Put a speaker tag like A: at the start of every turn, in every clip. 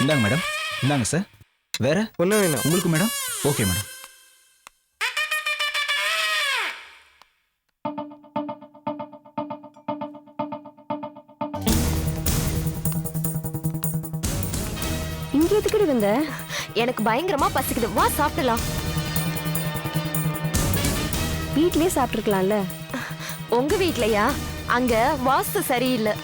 A: இந்தாங்க மேடம். இந்தாங்க சார். வேற
B: ஒன்றும் வேணும்.
A: உங்களுக்கு மேடம்? Okay madam.
C: இங்க எதுக்கு வந்த? எனக்கு பயங்கரமா பசிக்குது, வா சாப்பிடலாம். வீட்லயே சாப்பிட்டுருக்கலாம்ல. உங்க வீட்லயா? அங்க வாஸ்து சரியில்லை.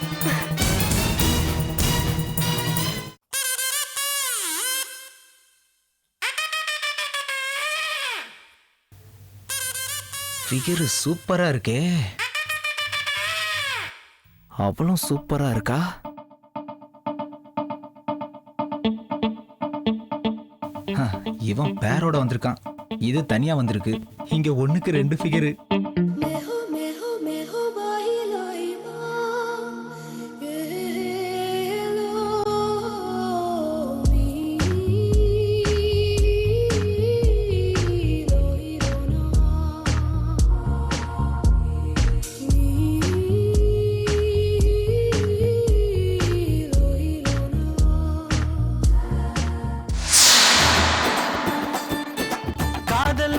A: ஃபிகர் சூப்பரா இருக்கே. அவளும் சூப்பரா இருக்கா. இவன் பேரோட வந்திருக்கான், இது தனியா வந்திருக்கு. இங்க 1க்கு 2 ஃபிகர்.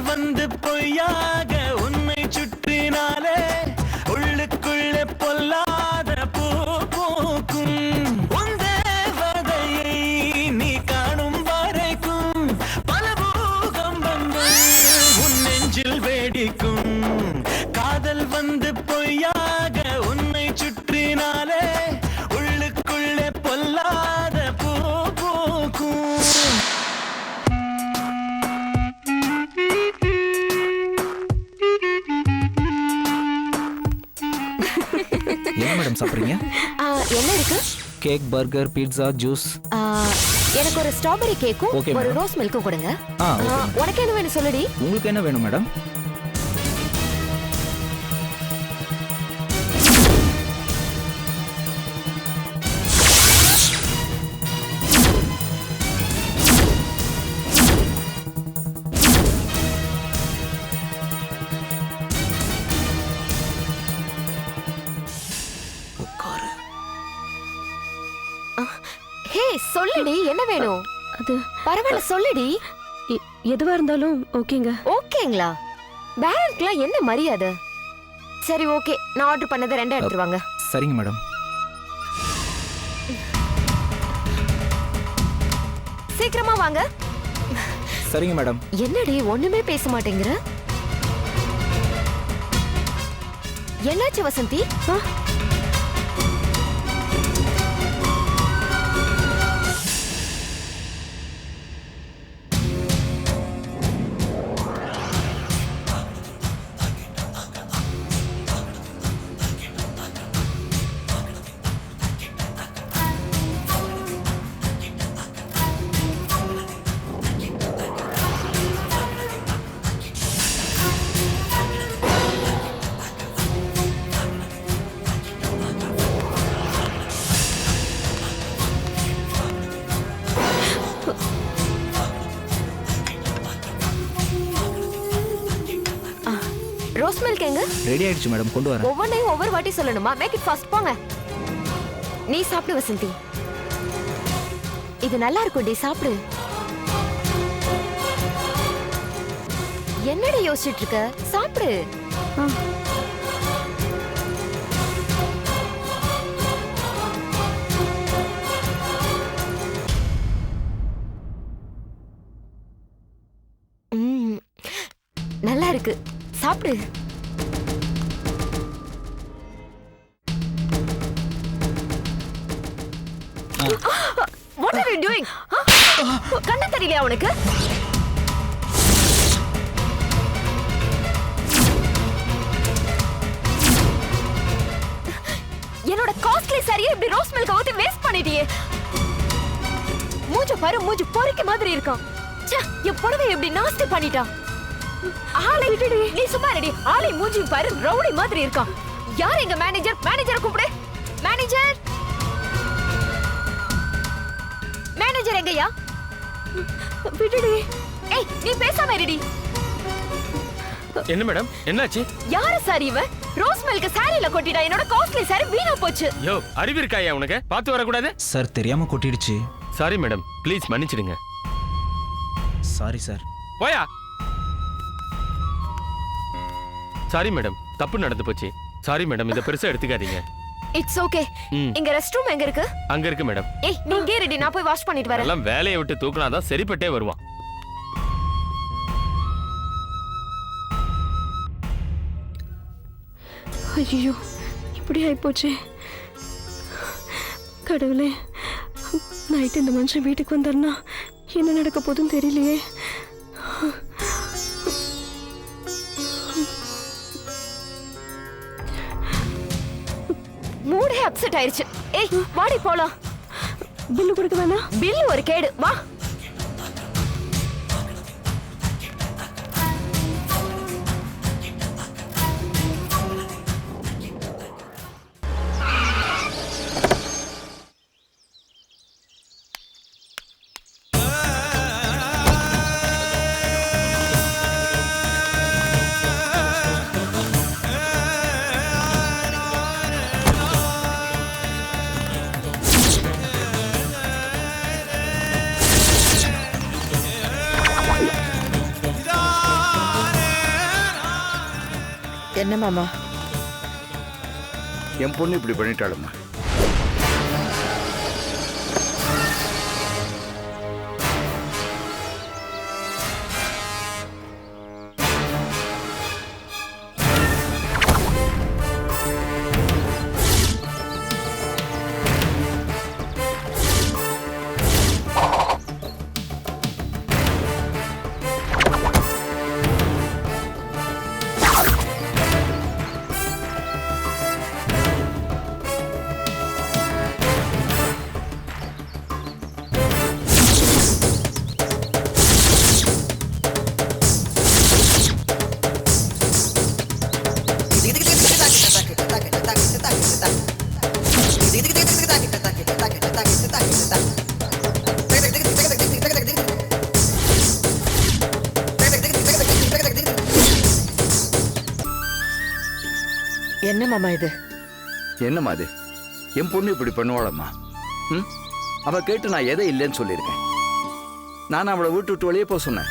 D: வந்து பொய்யாக உன்னை சுற்றினாலே உள்ளுக்குள்ளே பொல்லாத பூ பூக்கும். உன் தேவதையை நீ காணும் வரைக்கும் பல பூகம்பங்கள் உன் நெஞ்சில் வேடிக்கும். காதல் வந்து பொய்யாக உன்னை சுற்றினாலே உள்ளுக்குள்ளே பொல்லாத பூ பூக்கும்.
A: என்ன மேடம் சாப்பிடுறீங்க?
C: என்ன இருக்கு?
A: Cake, burger, pizza, juice.
C: எனக்கு ஒரு ஸ்ட்ராபெரி கேக்கும்
A: Okay,
C: ஒரு
A: madam.
C: ரோஸ் மில்க்கும் கொடுங்க.
A: Okay.
C: உனக்கு என்ன வேணும் சொல்லுடி.
A: உங்களுக்கு என்ன வேணும் மேடம்?
C: ஹே சொல்லுடி, என்ன வேணும்?
E: அது
C: பரவாயில்ல சொல்லுடி.
E: எதுவா இருந்தாலும் ஓகேங்க.
C: ஓகேங்களா? பேரண்ட்க்குலாம் என்ன மரியாதை? சரி ஓகே, நான் ஆர்டர் பண்ணதை 2 எடுத்துட்டு வாங்க.
A: சரிங்க மேடம்.
C: சீக்கிரமா வாங்க.
A: சரிங்க மேடம்.
C: என்னடி ஒண்ணுமே பேச மாட்டேங்கிற? என்னாச்சு வசந்தி? ரோஸ் மில்க் எங்க?
A: ரெடி ஆயிடுச்சு மேடம், கொண்டு வரேன்.
C: ஒவ்வொன்றையும் ஒவ்வொரு வாட்டி சொல்லணுமா? மேக் இட் ஃபாஸ்ட், போங்க. நீ சாப்பிடு வசந்தி, இது நல்லா இருக்கும்டி, சாப்பிடு. என்னடி யோசிச்சுட்டு இருக்க? சாப்பிடு. நல்லா இருக்கு, சாப்பிடு. What are you doing? கண்ணு தெரியலையா உனக்கு? என்னோட காஸ்ட்லி சாரியை இப்படி ரோஸ் மில்க் ஊத்தி வேஸ்ட் பண்ணிட்டியே. மூஞ்ச பாரு, மூஞ்சி பொறிக்க மாதிரி இருக்கான். ச்சே, என் புடவை எப்படி நாஸ்தி பண்ணிட்டான். ஆளை விட்டுடி, நீ சும்மா ரெடி. ஆளை மூஞ்சி பாரு, ரவுடி மாதிரி இருக்கான். யார் எங்க மேனேஜர்? மேனேஜரை கூப்பிடு. மேனேஜர், மேனேஜர் எங்கயா? விட்டுடி. ஏய், நீ பேசாம இருடி.
B: என்ன மேடம், என்னாச்சு?
C: யாரு சார் இவன்? ரோஸ் மில்க் சாரியில கொட்டிடா. என்னோட காஸ்ட்லி சாரி வீணா போச்சு.
B: யோ, அறிவு இருக்காயா உனக்கு? பார்த்து வரக்கூடாது?
A: சார் தெரியாம கொட்டிடுச்சு.
B: சாரி மேடம், ப்ளீஸ் மன்னிச்சிடுங்க.
A: Sorry sir.
B: போயா. சாரி மேடம், தப்பு நடந்து போச்சு. சாரி மேடம், இத பெருசா எடுத்துக்காதீங்க.
C: It's okay. இங்க ரெஸ்ட் ரூம் எங்க இருக்கு?
B: அங்க இருக்கு மேடம்.
C: ஏய் நீங்க ரெடி, நான் போய் வாஷ் பண்ணிட்டு வரேன்.
B: எல்லாம் வேலையை விட்டு தூக்குனாதான் சரிப்பட்டே வருவான்.
E: ஐயோ இப்படி ஆயிப்போச்சே. கடவுளே, நைட்டு இந்த மனுஷன் வீட்டுக்கு வந்தாருன்னா என்ன நடக்க போதுன்னு தெரியலையே.
C: மூடே அப்செட் ஆயிருச்சு. ஏய் வாடி போலாம்.
E: பில்லு கொடுக்க வேணா?
C: பில்லு ஒரு கேடு, வா.
F: என்ன மாமா?
G: என் பொண்ணு இப்படி பண்ணிட்டாளும்மா.
F: என்ன மாமா இது?
G: என்னம்மா அது? என் பொண்ணு இப்படி பண்ணுவாளம்மா. அவ கேட்டு நான் எதை இல்லைன்னு சொல்லியிருக்கேன். நான் அவளை வீட்டு விட்டு வெளியே போக சொன்னேன்.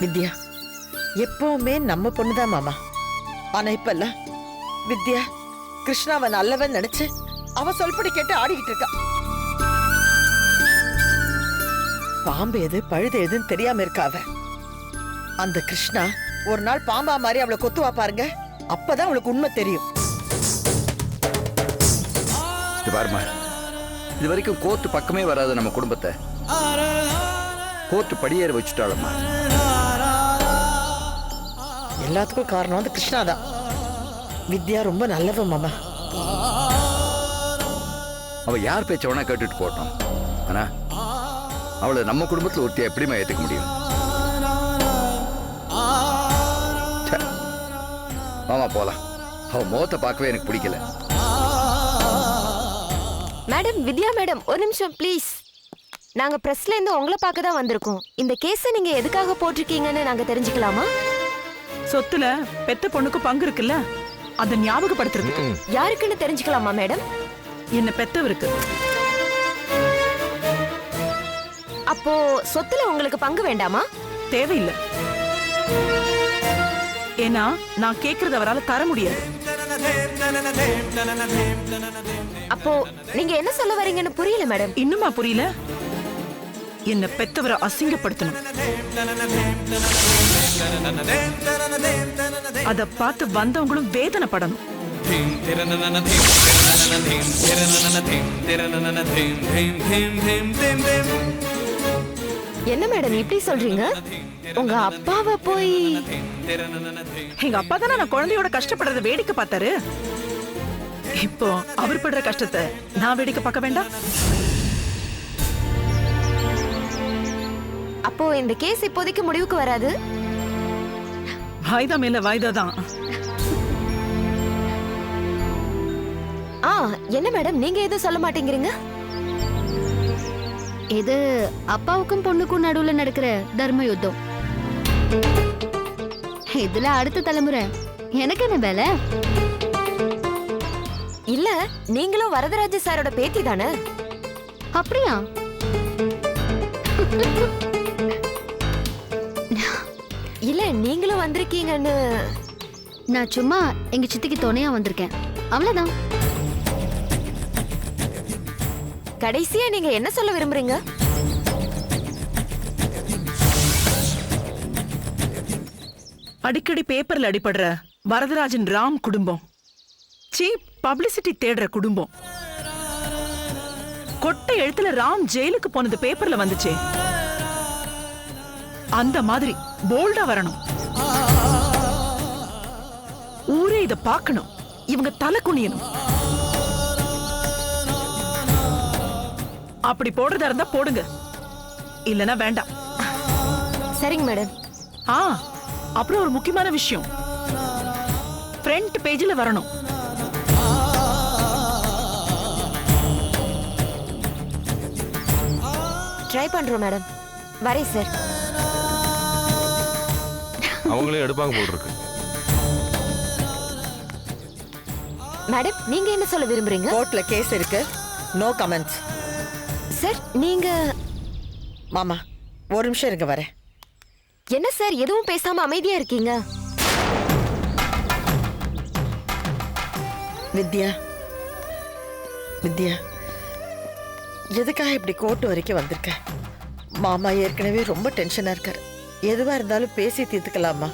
F: வித்யா எப்பவுமே நம்ம பொண்ணுதான் மாமா. ஆனா இப்பல்ல வித்யா கிருஷ்ணாவை நல்லவன் நினைச்சு அவ சொல்படி கேட்டு ஆடிக்கிட்டு இருக்கா. பாம்பு எது பழுது எதுன்னு தெரியாம இருக்காவ. அந்த கிருஷ்ணா ஒரு நாள் பாம்பா மாதிரி அவளை கொத்துவா பாருங்க, அப்பதான் அவளுக்கு உண்மை தெரியும்.
G: இது பாருமா, இது வரைக்கும் கோர்ட்டு பக்கமே வராது நம்ம குடும்பத்தை கோர்ட்டு படியேற வச்சுட்டாளம்மா.
F: எல்லாத்துக்கும் காரணம் அந்த கிருஷ்ணா தான். வித்யா ரொம்ப நல்லவ மாமா.
G: அவ யார் பேச்ச வேணா கேட்டுட்டு போட்டோம். ஆனா அவளை நம்ம குடும்பத்துல ஒருத்தியா எப்படிமா ஏத்துக்க முடியும்? மாமா போலாம். அவ முகத்தை பார்க்கவே எனக்கு பிடிக்கல.
C: மேடம், வித்யா மேடம், ஒரு நிமிஷம் ப்ளீஸ். நாங்க பிரஸ்ல இருந்து உங்களை பார்க்க தான் வந்திருக்கோம். இந்த கேஸை நீங்க எதுக்காக போட்டிருக்கீங்கன்னு நாங்க தெரிஞ்சுக்கலாமா?
H: சொத்துல பெத்த பொண்ணுக்கு பங்கு இருக்குல்ல, அத ஞாபகப்படுத்துறதுக்கு.
C: யாருக்குன்னு தெரிஞ்சுக்கலாமா மேடம்?
H: என்ன பெத்தவருக்கு.
C: அப்போ சொத்துல உங்களுக்கு பங்கு வேண்டாமா?
H: தேவையில்லை. ஏன்னா நான் கேக்குறது அவரால தர முடியாது.
C: அப்போ நீங்க என்ன சொல்ல வரீங்கன்னு புரியல மேடம்.
H: இன்னுமா புரியல? என்ன பெத்தவரை அசிங்கப்படுத்தணும். அத பார்த்து வந்தவங்களும் வேதனைப்படணும்.
C: என்ன மேடம் இப்படி சொல்றீங்க? உங்க அப்பாவை போய்...
H: எங்க அப்பா தானே நான் குழந்தையோட கஷ்டப்படுறத வேடிக்கை பார்த்தாரு. இப்போ அவர் படுற கஷ்டத்தை நான் வேடிக்கை பார்க்க வேண்டாம்?
C: அப்போ இந்த கேஸ் இப்போதைக்கு முடிவுக்கு வராது.
H: வாய்தா மேல வாய்தா தான்.
C: என்ன மேடம் நீங்க எதுவும் சொல்ல மாட்டேங்கிறீங்க?
I: இது அப்பாவுக்கும் பொண்ணுக்கும் நடுவுல நடக்கிற தர்ம யுத்தம். இதுல அடுத்த தலைமுறை எனக்கு என்ன வேலை?
C: இல்ல நீங்களும் வரதராஜ சாரோட பேத்தி தானே?
I: அப்படியா?
C: இல்ல நீங்களும் வந்திருக்கீங்கன்னு.
I: நான் சும்மா எங்க சித்திக்கு துணையா வந்திருக்கேன், அவ்வளவுதான்.
C: கடைசியா நீங்க என்ன சொல்ல விரும்புறீங்க?
H: அடிக்கடி பேப்பர்ல அடிபடுற வரதராஜன் ராம் குடும்பம் சீப் பப்ளிசிட்டி தேடுற குடும்பம். கொட்டை எழுத்துல ராம் ஜெயிலுக்கு போனது பேப்பர்ல வந்துச்சே, அந்த மாதிரி போல்டா வரணும். ஊரே இத பார்க்கணும், இவங்க தலை குனியணும். அப்படி போடுறதா இருந்தா போடுங்க, இல்லனா வேண்டாம்.
C: சரிங்க மேடம்.
H: அப்புறம் ஒரு முக்கியமான விஷயம், ஃப்ரண்ட் பேஜ்ல வரணும்.
C: ட்ரை பண்றோம் மேடம். வரேன் சார்.
B: அவங்களே எடுப்பாங்க போல் இருக்கு.
C: மேடம் நீங்க என்ன சொல்ல விரும்புறீங்க?
F: கோர்ட்ல கேஸ் இருக்கு, நோ கமெண்ட்ஸ்.
C: சார் நீங்க
F: மாமா ஒரு நிமிஷம் இருங்க, வரேன்.
C: என்ன சார் எதுவும் பேசாம அமைதியா இருக்கீங்க?
F: வித்யா, வித்யா, எதுக்காக இப்படி கோர்ட் வரைக்கும் வந்திருக்க? மாமா ஏற்கனவே ரொம்ப டென்ஷனா இருக்காரு. எதுவா இருந்தாலும் பேசி தீர்த்துக்கலாமா?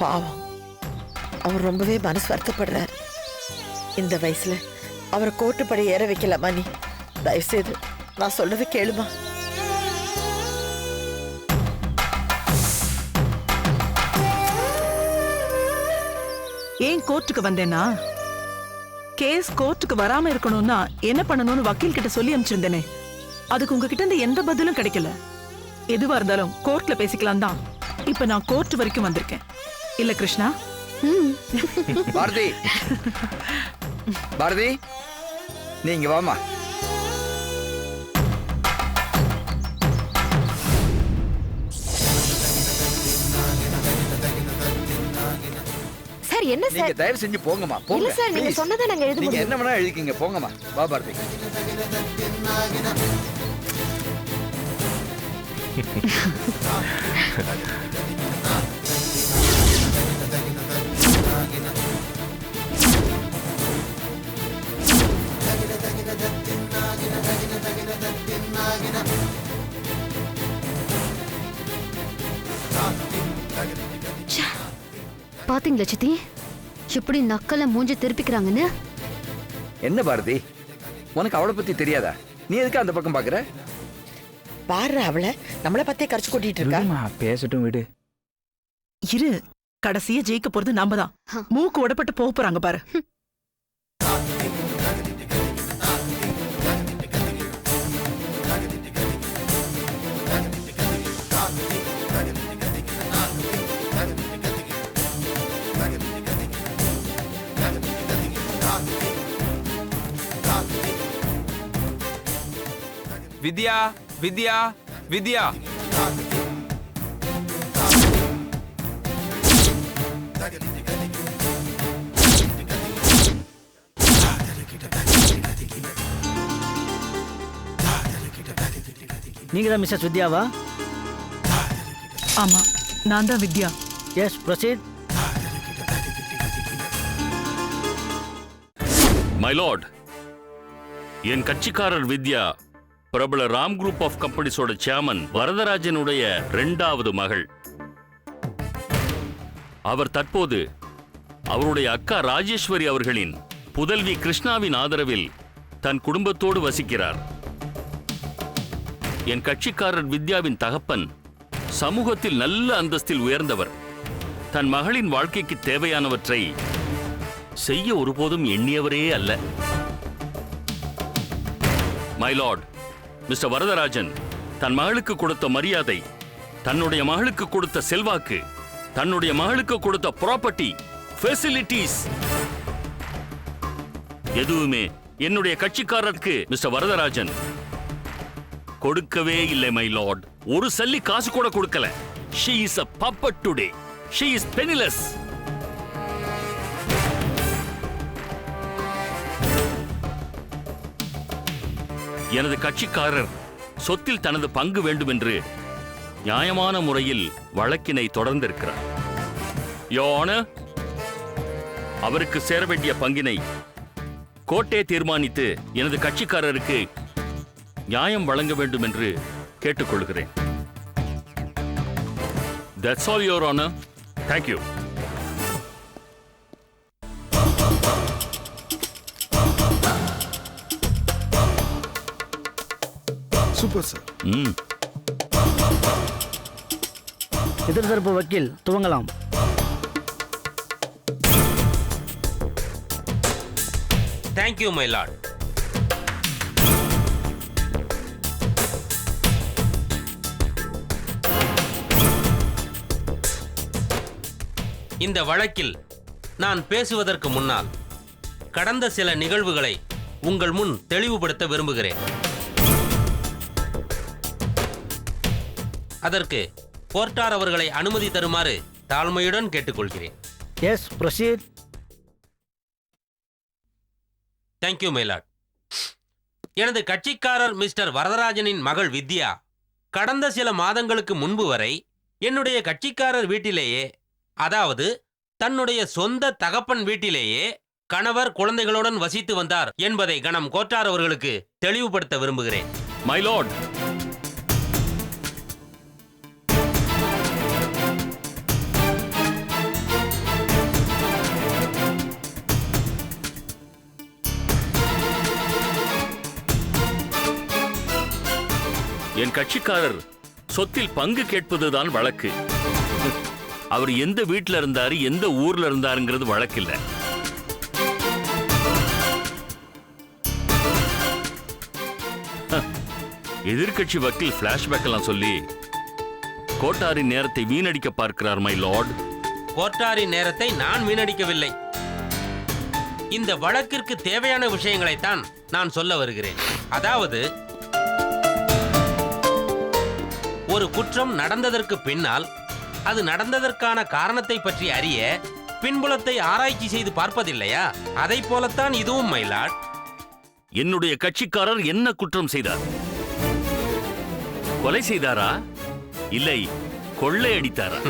F: பாவம், அவர் ரொம்பவே மனசு வருத்தப்படுறாரு. இந்த வயசுல அவரை கோர்ட்டுப்படி ஏற வைக்கலாமா? நீ தயவுசெய்து நான் சொல்றதை கேளுமா?
H: ஏன் கோர்ட்டுக்கு வந்தேன்னா, கேஸ் கோர்ட்டுக்கு வராம இருக்கணும்னா என்ன பண்ணணும்னு வக்கீல் கிட்ட சொல்லி அனுப்பிச்சிருந்தேனே, அதுக்கு உங்ககிட்ட இருந்து எந்த பதிலும் கிடைக்கல. எதுவா இருந்தாலும் கோர்ட்ல பேசிக்கலாம் தான் இப்ப நான் கோர்ட் வரைக்கும் வந்திருக்கேன். இல்ல கிருஷ்ணா?
G: பாரதி, பாரதி நீங்க வாமா.
C: சார் என்ன
G: நீங்க
C: சார்?
G: தயவு செஞ்சு போங்கம்மா, போங்க.
C: இல்ல சார் நீங்க
G: Please.
C: சொன்னதை நாங்க எழுத
G: நீங்க
C: முடியும்.
G: என்ன வேணா எழுதிக்கீங்க, போங்கம்மா. வா பாரதி.
I: பாத்தீங்களா சித்தி, இப்படி நக்கல மூஞ்சி திருப்பிக்கிறாங்கன்னு?
G: என்ன பாரதி, உனக்கு அவளை பத்தி தெரியாதா? நீ எதுக்கு அந்த பக்கம் பாக்குற?
F: பாரு, அவளை நம்மளை பத்தே கரைச்சு கூட்டிட்டு இருக்கா.
A: பேசட்டும் விடு.
H: இரு, கடைசியா ஜெயிக்க போறது நாம தான். மூக்கு உடப்பட்டு போக போறாங்க பாரு.
J: வித்யா, வித்யா, வித்யா.
K: நீங்க தான் மிஸ்ஸஸ் வித்யாவா?
H: ஆமா, நான் தான் Vidya.
K: Yes, proceed.
L: My lord, என் கட்சிக்காரர் வித்யா பிரபல ராம் குரூப் ஆஃப் கம்பெனிஸோட சேர்மன் வரதராஜனுடைய 2வது மகள். அவர் தற்போது அவருடைய அக்கா ராஜேஸ்வரி அவர்களின் புதல்வி கிருஷ்ணாவின் ஆதரவில் தன் குடும்பத்தோடு வசிக்கிறார். என் கட்சிக்காரர் வித்யாவின் தகப்பன் சமூகத்தில் நல்ல அந்தஸ்தில் உயர்ந்தவர். தன் மகளின் வாழ்க்கைக்கு தேவையானவற்றை செய்ய ஒருபோதும் எண்ணியவரே அல்ல. மை லார்ட், மிஸ்டர் வரதராஜன் தன் மகளுக்கு கொடுத்த மரியாதை, தன்னுடைய மகளுக்கு கொடுத்த செல்வாக்கு, தன்னுடைய மகளுக்கு கொடுத்த ப்ராப்பர்ட்டி, ஃபெசிலிட்டிஸ் எதுவுமே என்னுடைய கட்சிக்காரருக்கு மிஸ்டர் வரதராஜன் கொடுக்கவே இல்லை. மை லார்ட், ஒரு சல்லி காசு கூட கொடுக்கல. She is a puppet today. She is penniless. எனது கட்சிக்காரர் சொத்தில் தனது பங்கு வேண்டும் என்று நியாயமான முறையில் வழக்கினை தொடர்ந்திருக்கிறார். யோர் ஆனர், அவருக்கு சேர வேண்டிய பங்கினை கோர்ட்டே தீர்மானித்து எனது கட்சிக்காரருக்கு நியாயம் வழங்க வேண்டும் என்று கேட்டுக்கொள்கிறேன். That's all, Your Honor. Thank you.
M: Super sir.
K: எதிர்த்தரப்பு வக்கீல் துவங்கலாம்.
N: Thank you, my lord. இந்த வழக்கில் நான் பேசுவதற்கு முன்னால் கடந்த சில நிகழ்வுகளை உங்கள் முன் தெளிவுபடுத்த விரும்புகிறேன். அதற்கு கோர்ட்டார் அவர்களை அனுமதி தருமாறு தாழ்மையுடன் கேட்டுக்கொள்கிறேன்.
K: Yes, proceed.
N: Thank you my lord. எனது கட்சிக்காரர் மிஸ்டர் வரதராஜனின் மகள் வித்யா கடந்த சில மாதங்களுக்கு முன்பு வரை என்னுடைய கட்சிக்காரர் வீட்டிலேயே, அதாவது தன்னுடைய சொந்த தகப்பன் வீட்டிலேயே கணவர் குழந்தைகளுடன் வசித்து வந்தார் என்பதை கணம் கோர்ட்டார் அவர்களுக்கு தெளிவுபடுத்த விரும்புகிறேன்.
L: மை லார்ட், என் கட்சிக்காரர் சொத்தில் பங்கு கேட்பதுதான் வழக்கு. அவர் எந்த வீட்டில் இருந்தாரு, எந்த ஊர்ல இருந்தாருங்கிறது வழக்கில்லை. எதிர்கட்சி வக்கீல் பிளாஷ்பேக் எல்லாம் சொல்லி கோட்டாரின் நேரத்தை வீணடிக்க பார்க்கிறார் மை லார்ட்.
N: கோர்ட்டாரின் நேரத்தை நான் வீணடிக்கவில்லை. இந்த வழக்கிற்கு தேவையான விஷயங்களைத்தான் நான் சொல்ல வருகிறேன். அதாவது, ஒரு குற்றம் நடந்ததற்கு பின்னால் அது நடந்ததற்கான காரணத்தை பற்றி அறிய பின்புலத்தை ஆராய்ச்சி செய்து பார்ப்பதில்லையா? அதை போலத்தான் இதுவும் மை லார்ட்.
L: என்னுடைய கட்சிக்காரர் என்ன குற்றம் செய்தார்? கொலை செய்தாரா, இல்லை கொள்ளையடித்தாரா?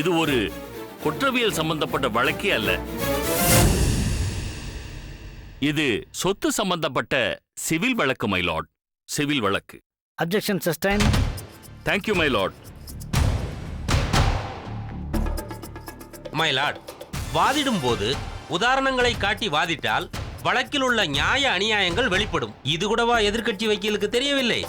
L: இது ஒரு குற்றவியல் சம்பந்தப்பட்ட வழக்கே அல்ல. இது சொத்து சம்பந்தப்பட்ட சிவில் வழக்கு மை லார்ட். சிவில் வழக்கு.
K: Objection sustain.
L: Thank you my lord.
N: My lord, வாதிடும் போது உதாரணங்களை காட்டி வாதிட்டால் வழக்கில் உள்ள நியாய அநியாயங்கள் வெளிப்படும். இது கூடவா எதிர்க்கட்சி வக்கீலுக்கு தெரியவில்லை?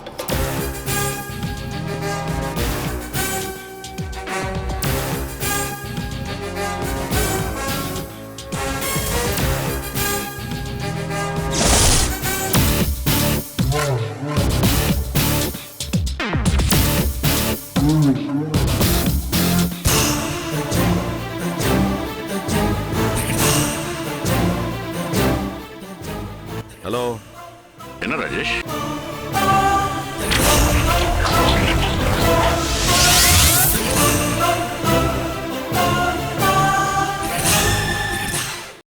M: ஹலோ